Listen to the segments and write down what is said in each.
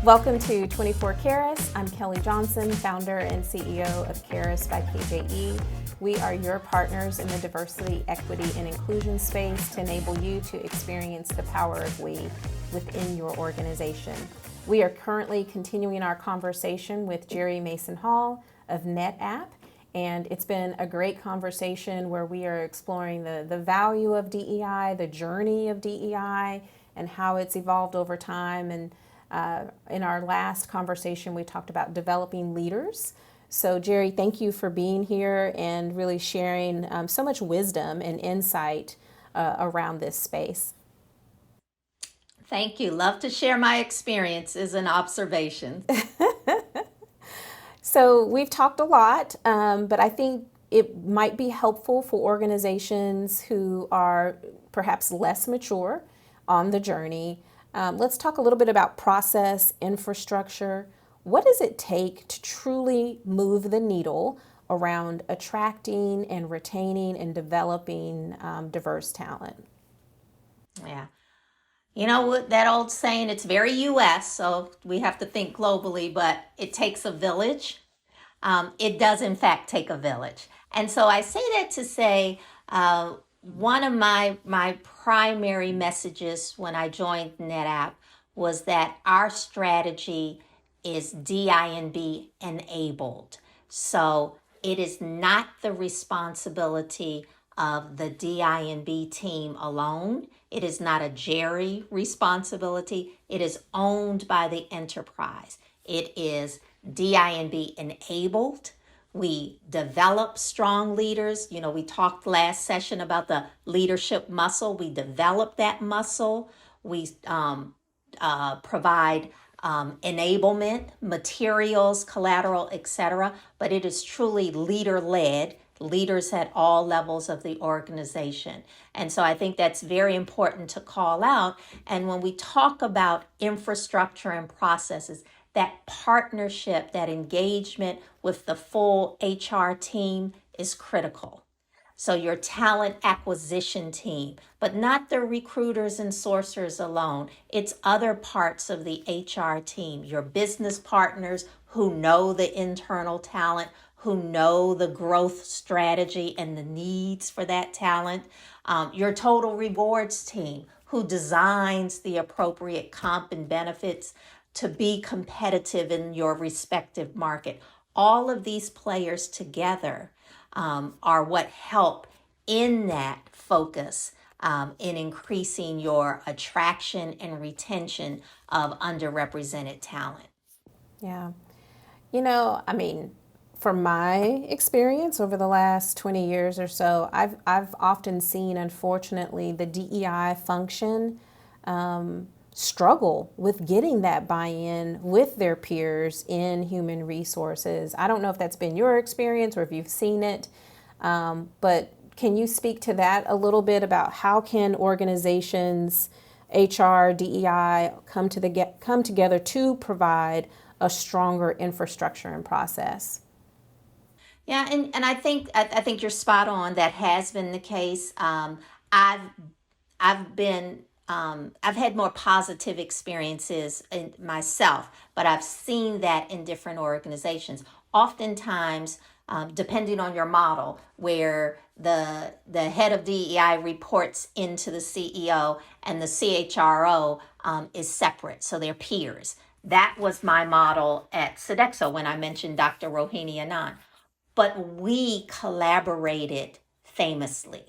Welcome to 24 Caris. I'm Kelly Johnson, founder and CEO of Caris by KJE. We are your partners in the diversity, equity, and inclusion space to enable you to experience the power of we within your organization. We are currently continuing our conversation with Gerri Mason Hall of NetApp, and it's been a great conversation where we are exploring the value of DEI, the journey of DEI, and how it's evolved over time. And in our last conversation, we talked about developing leaders. So Gerri, thank you for being here and really sharing so much wisdom and insight around this space. Thank you. Love to share my experiences and observations. So we've talked a lot, but I think it might be helpful for organizations who are perhaps less mature on the journey. Let's talk a little bit about process, infrastructure. What does it take to truly move the needle around attracting and retaining and developing diverse talent? Yeah. You know what, that old saying, it's very US, so we have to think globally, but it takes a village. It does, in fact, take a village. And so I say that to say, one of my primary messages when I joined NetApp was that our strategy is DI&B enabled. So it is not the responsibility of the DI&B team alone. It is not a Gerri responsibility. It is owned by the enterprise. It is DI&B enabled. We develop strong leaders. You know, we talked last session about the leadership muscle. We develop that muscle. We provide enablement, materials, collateral, etc. But it is truly leader-led, leaders at all levels of the organization. And so I think that's very important to call out. And when we talk about infrastructure and processes, that partnership, that engagement with the full HR team is critical. So your talent acquisition team, but not the recruiters and sourcers alone. It's other parts of the HR team, your business partners who know the internal talent, who know the growth strategy and the needs for that talent, your total rewards team who designs the appropriate comp and benefits to be competitive in your respective market. All of these players together are what help in that focus in increasing your attraction and retention of underrepresented talent. Yeah. You know, I mean, from my experience over the last 20 years or so, I've often seen, unfortunately, the DEI function struggle with getting that buy-in with their peers in human resources. I don't know if that's been your experience or if you've seen it, but can you speak to that a little bit about how can organizations, HR, DEI come together to provide a stronger infrastructure and process? Yeah, and I think you're spot on. That has been the case. I've had more positive experiences in myself, but I've seen that in different organizations. Oftentimes, depending on your model, where the head of DEI reports into the CEO and the CHRO is separate, so they're peers. That was my model at Sodexo when I mentioned Dr. Rohini Anand. But we collaborated famously.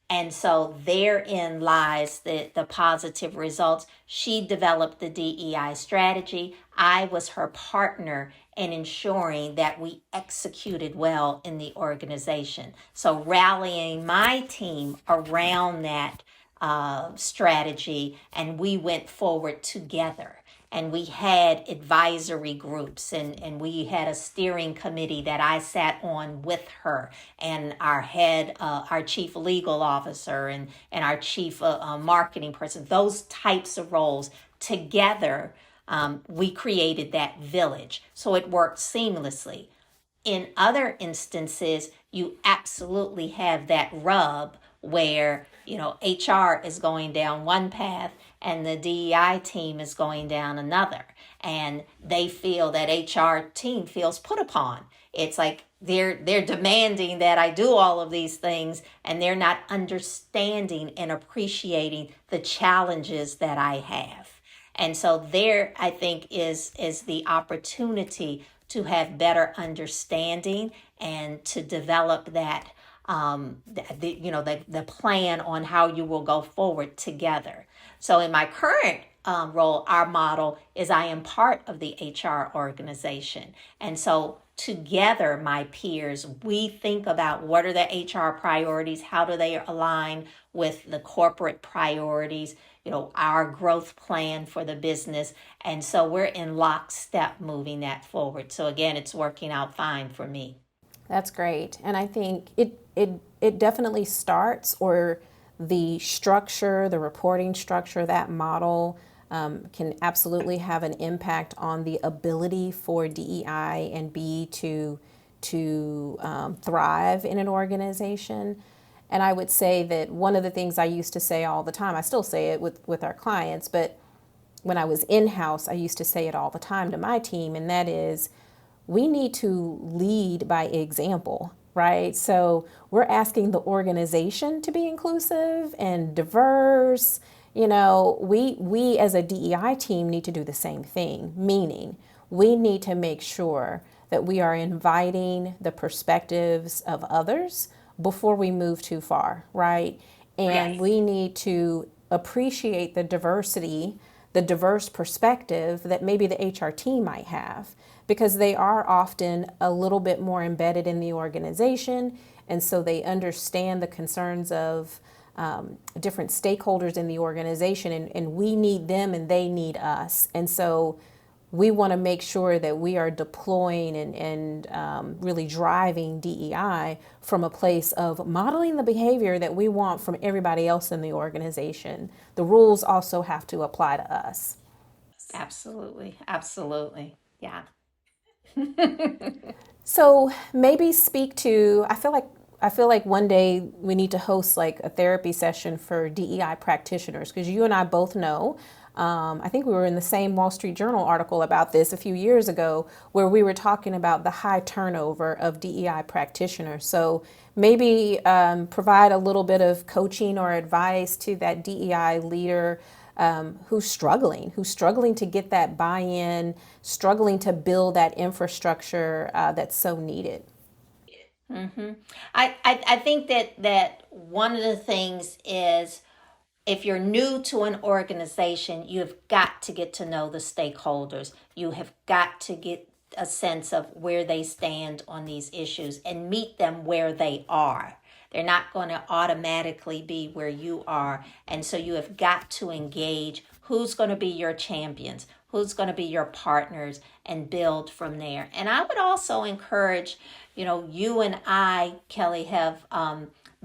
And so therein lies the positive results. She developed the DEI strategy. I was her partner in ensuring that we executed well in the organization. So rallying my team around that strategy, and we went forward together. And we had advisory groups and we had a steering committee that I sat on with her and our head, our chief legal officer and our chief marketing person, those types of roles together. We created that village. So it worked seamlessly. In other instances, you absolutely have that rub where, HR is going down one path and the DEI team is going down another. And they feel that HR team feels put upon. It's like they're demanding that I do all of these things, and they're not understanding and appreciating the challenges that I have. And so there, I think, is the opportunity to have better understanding and to develop that the plan on how you will go forward together. So in my current role, our model is I am part of the HR organization. And so together, my peers, we think about what are the HR priorities, how do they align with the corporate priorities, our growth plan for the business. And so we're in lockstep moving that forward. So again, it's working out fine for me. That's great. And I think it definitely starts, or the structure, the reporting structure, that model can absolutely have an impact on the ability for DEI and B to thrive in an organization. And I would say that one of the things I used to say all the time, I still say it with our clients, but when I was in-house, I used to say it all the time to my team, and that is, we need to lead by example, right? So we're asking the organization to be inclusive and diverse. We as a DEI team need to do the same thing, meaning we need to make sure that we are inviting the perspectives of others before we move too far, right? And Yes. we need to appreciate the diversity, the diverse perspective that maybe the HR team might have, because they are often a little bit more embedded in the organization. And so they understand the concerns of different stakeholders in the organization, and we need them and they need us. And so we want to make sure that we are deploying and really driving DEI from a place of modeling the behavior that we want from everybody else in the organization. The rules also have to apply to us. Absolutely. Absolutely. Yeah. So maybe speak to, I feel like one day we need to host like a therapy session for DEI practitioners, because you and I both know, I think we were in the same Wall Street Journal article about this a few years ago, where we were talking about the high turnover of DEI practitioners. So maybe provide a little bit of coaching or advice to that DEI leader who's struggling to get that buy-in, struggling to build that infrastructure that's so needed. I think that one of the things is, if you're new to an organization, you've got to get to know the stakeholders. You have got to get a sense of where they stand on these issues and meet them where they are. They're not going to automatically be where you are. And so you have got to engage who's going to be your champions, who's going to be your partners, and build from there. And I would also encourage, you and I, Kelly, have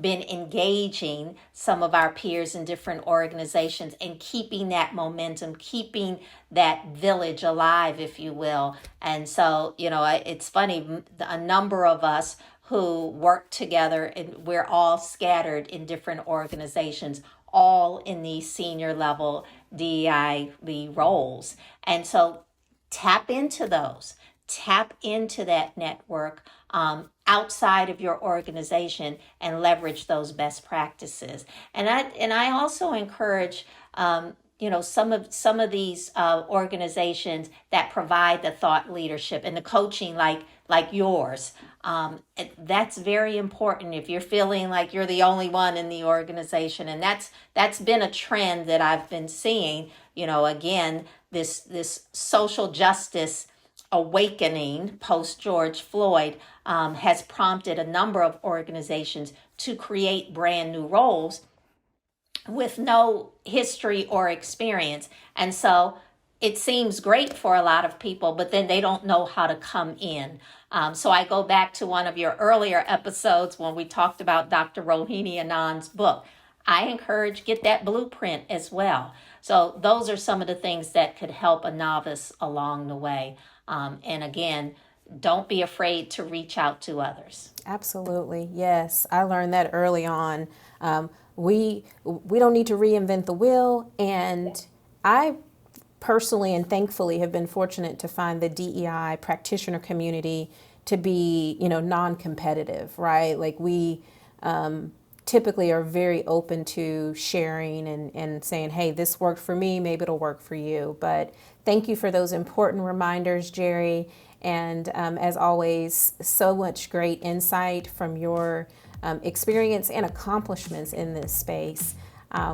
been engaging some of our peers in different organizations and keeping that momentum, keeping that village alive, if you will. And so, it's funny, a number of us who work together, and we're all scattered in different organizations, all in these senior level DEI roles. And so tap into those, tap into that network outside of your organization, and leverage those best practices. And I also encourage some of these organizations that provide the thought leadership and the coaching like yours. That's very important if you're feeling like you're the only one in the organization. And that's been a trend that I've been seeing. Again, this social justice awakening post George Floyd has prompted a number of organizations to create brand new roles with no history or experience. And so it seems great for a lot of people, but then they don't know how to come in. So I go back to one of your earlier episodes when we talked about Dr. Rohini Anand's book. I encourage, get that blueprint as well. So those are some of the things that could help a novice along the way. And again, don't be afraid to reach out to others. Absolutely, yes. I learned that early on. We don't need to reinvent the wheel, and I personally and thankfully have been fortunate to find the DEI practitioner community to be, non-competitive, right? Like we typically are very open to sharing and saying, hey, this worked for me, maybe it'll work for you. But thank you for those important reminders, Gerri. And as always, so much great insight from your experience and accomplishments in this space.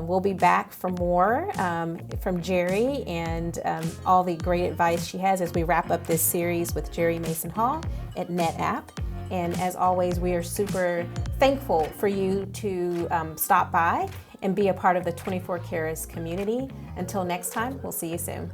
We'll be back for more from Gerri and all the great advice she has as we wrap up this series with Gerri Mason Hall at NetApp. And as always, we are super thankful for you to stop by and be a part of the 24 Caras community. Until next time, we'll see you soon.